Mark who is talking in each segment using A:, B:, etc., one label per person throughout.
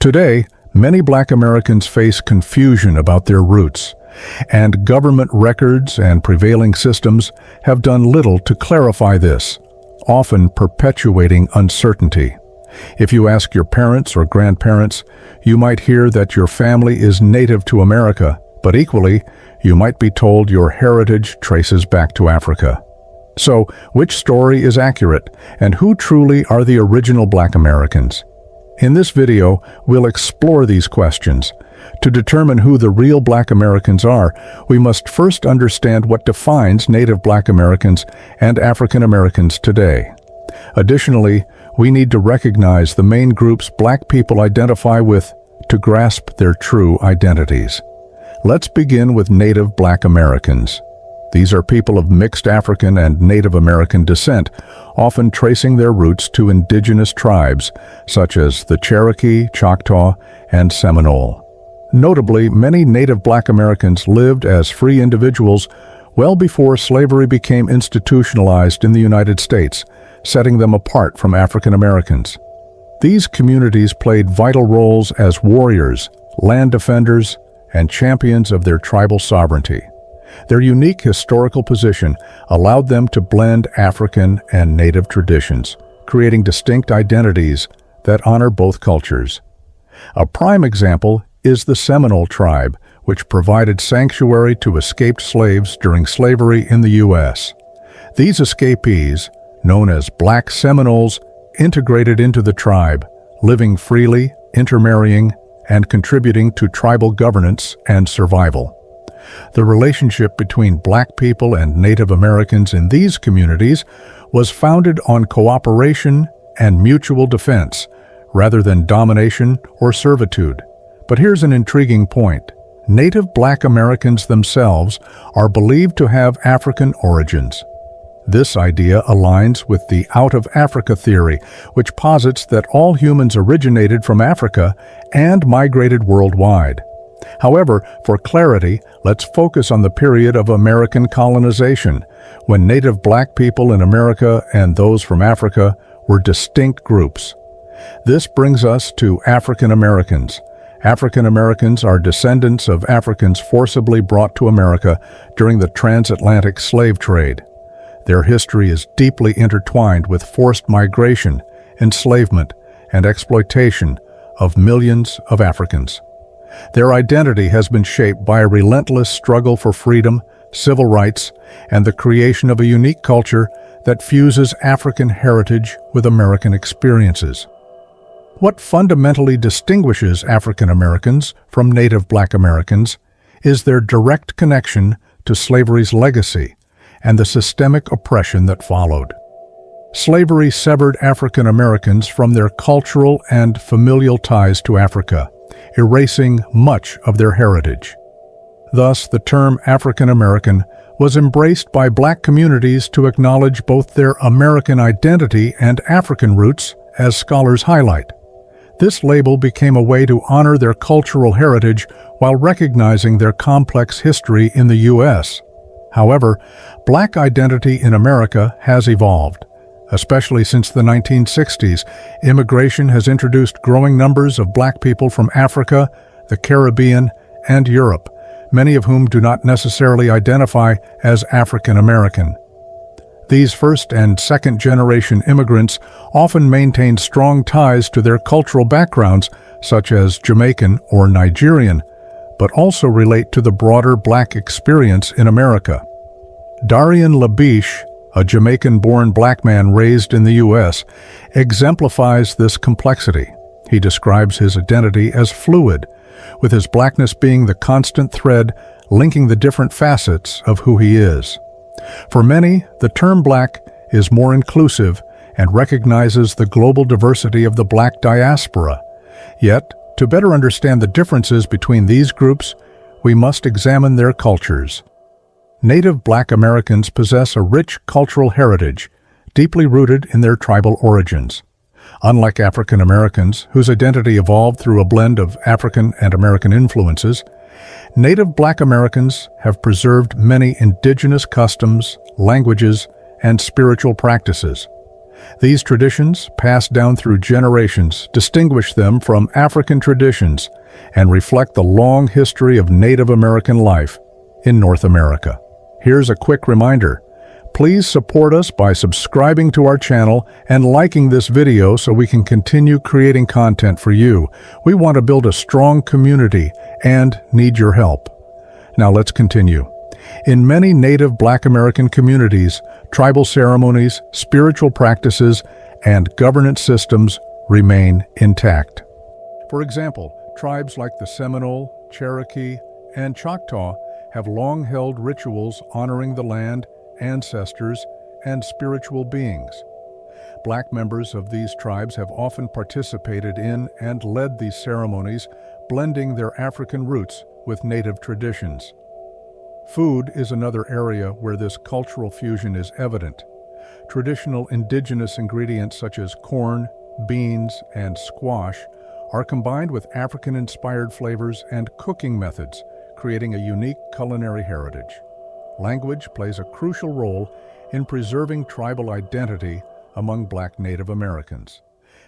A: Today, many Black Americans face confusion about their roots, and government records and prevailing systems have done little to clarify this, often perpetuating uncertainty. If you ask your parents or grandparents, you might hear that your family is native to America, but equally, you might be told your heritage traces back to Africa. So, which story is accurate, and who truly are the original Black Americans? In this video, we'll explore these questions. To determine who the real Black Americans are, we must first understand what defines Native Black Americans and African Americans today. Additionally, we need to recognize the main groups Black people identify with to grasp their true identities. Let's begin with Native Black Americans. These are people of mixed African and Native American descent, often tracing their roots to indigenous tribes such as the Cherokee, Choctaw, and Seminole. Notably, many Native Black Americans lived as free individuals well before slavery became institutionalized in the United States, setting them apart from African Americans. These communities played vital roles as warriors, land defenders, and champions of their tribal sovereignty. Their unique historical position allowed them to blend African and Native traditions, creating distinct identities that honor both cultures. A prime example is the Seminole tribe, which provided sanctuary to escaped slaves during slavery in the U.S. These escapees, known as Black Seminoles, integrated into the tribe, living freely, intermarrying, and contributing to tribal governance and survival. The relationship between Black people and Native Americans in these communities was founded on cooperation and mutual defense, rather than domination or servitude. But here's an intriguing point. Native Black Americans themselves are believed to have African origins. This idea aligns with the out-of-Africa theory, which posits that all humans originated from Africa and migrated worldwide. However, for clarity, let's focus on the period of American colonization, when Native Black people in America and those from Africa were distinct groups. This brings us to African Americans. African Americans are descendants of Africans forcibly brought to America during the transatlantic slave trade. Their history is deeply intertwined with forced migration, enslavement, and exploitation of millions of Africans. Their identity has been shaped by a relentless struggle for freedom, civil rights, and the creation of a unique culture that fuses African heritage with American experiences. What fundamentally distinguishes African Americans from Native Black Americans is their direct connection to slavery's legacy and the systemic oppression that followed. Slavery severed African Americans from their cultural and familial ties to Africa, erasing much of their heritage. Thus, the term African American was embraced by Black communities to acknowledge both their American identity and African roots, as scholars highlight. This label became a way to honor their cultural heritage while recognizing their complex history in the U.S. However, Black identity in America has evolved. Especially since the 1960s, immigration has introduced growing numbers of Black people from Africa, the Caribbean, and Europe, many of whom do not necessarily identify as African American. These first- and second-generation immigrants often maintain strong ties to their cultural backgrounds, such as Jamaican or Nigerian, but also relate to the broader Black experience in America. Darian Labiche, a Jamaican-born Black man raised in the U.S., exemplifies this complexity. He describes his identity as fluid, with his Blackness being the constant thread linking the different facets of who he is. For many, the term Black is more inclusive and recognizes the global diversity of the Black diaspora. Yet, to better understand the differences between these groups, we must examine their cultures. Native Black Americans possess a rich cultural heritage, deeply rooted in their tribal origins. Unlike African Americans, whose identity evolved through a blend of African and American influences, Native Black Americans have preserved many indigenous customs, languages, and spiritual practices. These traditions, passed down through generations, distinguish them from African traditions and reflect the long history of Native American life in North America. Here's a quick reminder. Please support us by subscribing to our channel and liking this video so we can continue creating content for you. We want to build a strong community and need your help. Now let's continue. In many Native Black American communities, tribal ceremonies, spiritual practices, and governance systems remain intact. For example, tribes like the Seminole, Cherokee, and Choctaw have long held rituals honoring the land, ancestors, and spiritual beings. Black members of these tribes have often participated in and led these ceremonies, blending their African roots with Native traditions. Food is another area where this cultural fusion is evident. Traditional indigenous ingredients such as corn, beans, and squash are combined with African-inspired flavors and cooking methods, creating a unique culinary heritage. Language plays a crucial role in preserving tribal identity among Black Native Americans.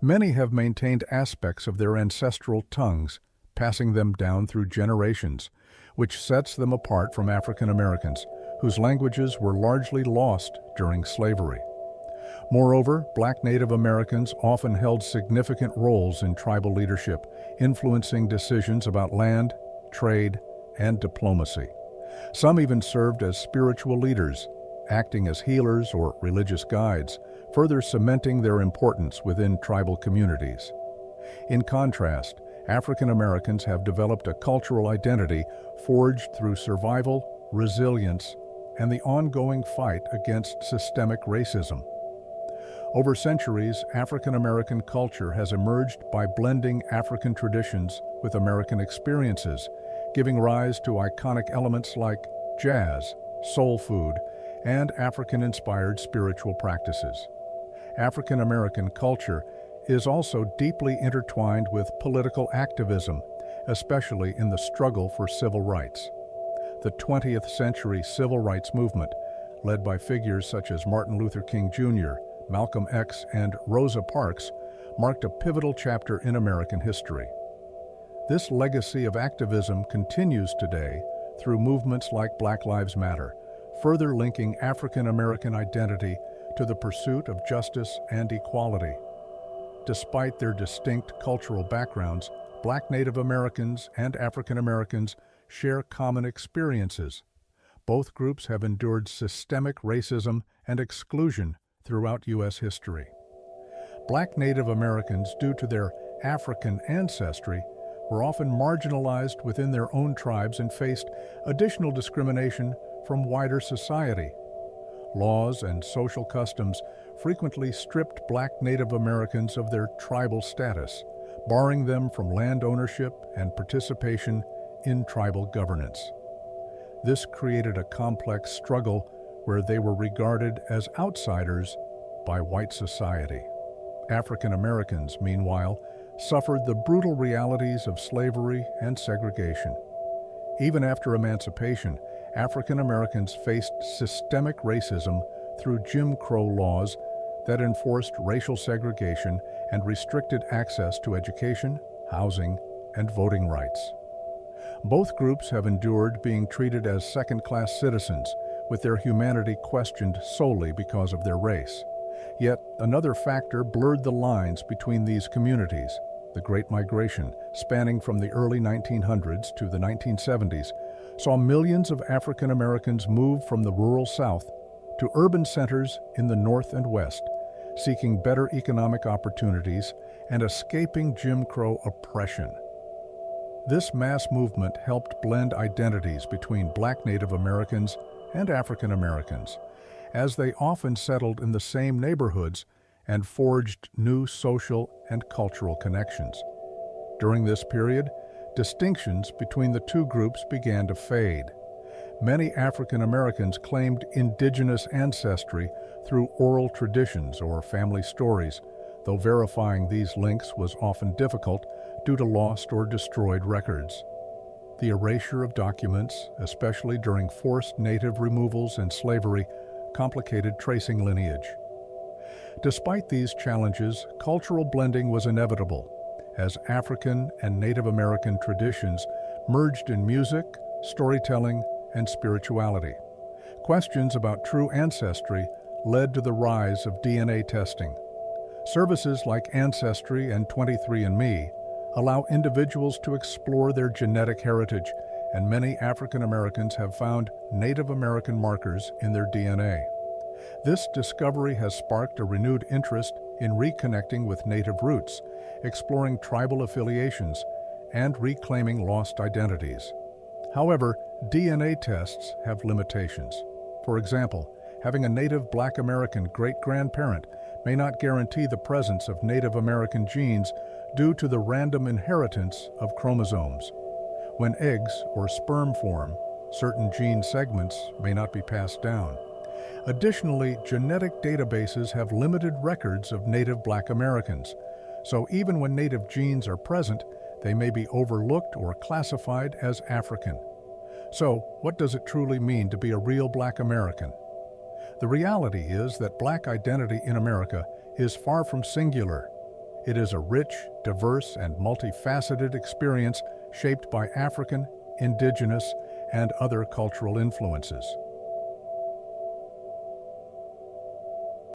A: Many have maintained aspects of their ancestral tongues, passing them down through generations, which sets them apart from African Americans, whose languages were largely lost during slavery. Moreover, Black Native Americans often held significant roles in tribal leadership, influencing decisions about land, trade, and diplomacy. Some even served as spiritual leaders, acting as healers or religious guides, further cementing their importance within tribal communities. In contrast, African Americans have developed a cultural identity forged through survival, resilience, and the ongoing fight against systemic racism. Over centuries, African American culture has emerged by blending African traditions with American experiences, giving rise to iconic elements like jazz, soul food, and African-inspired spiritual practices. African American culture is also deeply intertwined with political activism, especially in the struggle for civil rights. The 20th century civil rights movement, led by figures such as Martin Luther King Jr., Malcolm X, and Rosa Parks, marked a pivotal chapter in American history. This legacy of activism continues today through movements like Black Lives Matter, further linking African American identity to the pursuit of justice and equality. Despite their distinct cultural backgrounds, Black Native Americans and African Americans share common experiences. Both groups have endured systemic racism and exclusion throughout U.S. history. Black Native Americans, due to their African ancestry, were often marginalized within their own tribes and faced additional discrimination from wider society. Laws and social customs frequently stripped Black Native Americans of their tribal status, barring them from land ownership and participation in tribal governance. This created a complex struggle where they were regarded as outsiders by white society. African Americans, meanwhile, suffered the brutal realities of slavery and segregation. Even after emancipation, African Americans faced systemic racism through Jim Crow laws that enforced racial segregation and restricted access to education, housing, and voting rights. Both groups have endured being treated as second-class citizens, with their humanity questioned solely because of their race. Yet another factor blurred the lines between these communities. The Great Migration, spanning from the early 1900s to the 1970s, saw millions of African Americans move from the rural South to urban centers in the North and West, seeking better economic opportunities and escaping Jim Crow oppression. This mass movement helped blend identities between Black Native Americans and African Americans, as they often settled in the same neighborhoods and forged new social and cultural connections. During this period, distinctions between the two groups began to fade. Many African Americans claimed indigenous ancestry through oral traditions or family stories, though verifying these links was often difficult due to lost or destroyed records. The erasure of documents, especially during forced native removals and slavery, complicated tracing lineage. Despite these challenges, cultural blending was inevitable, as African and Native American traditions merged in music, storytelling, and spirituality. Questions about true ancestry led to the rise of DNA testing. Services like Ancestry and 23andMe allow individuals to explore their genetic heritage, and many African Americans have found Native American markers in their DNA. This discovery has sparked a renewed interest in reconnecting with native roots, exploring tribal affiliations, and reclaiming lost identities. However, DNA tests have limitations. For example, having a native Black American great-grandparent may not guarantee the presence of Native American genes due to the random inheritance of chromosomes. When eggs or sperm form, certain gene segments may not be passed down. Additionally, genetic databases have limited records of Native Black Americans, so even when Native genes are present, they may be overlooked or classified as African. So, what does it truly mean to be a real Black American? The reality is that Black identity in America is far from singular. It is a rich, diverse, and multifaceted experience shaped by African, indigenous, and other cultural influences.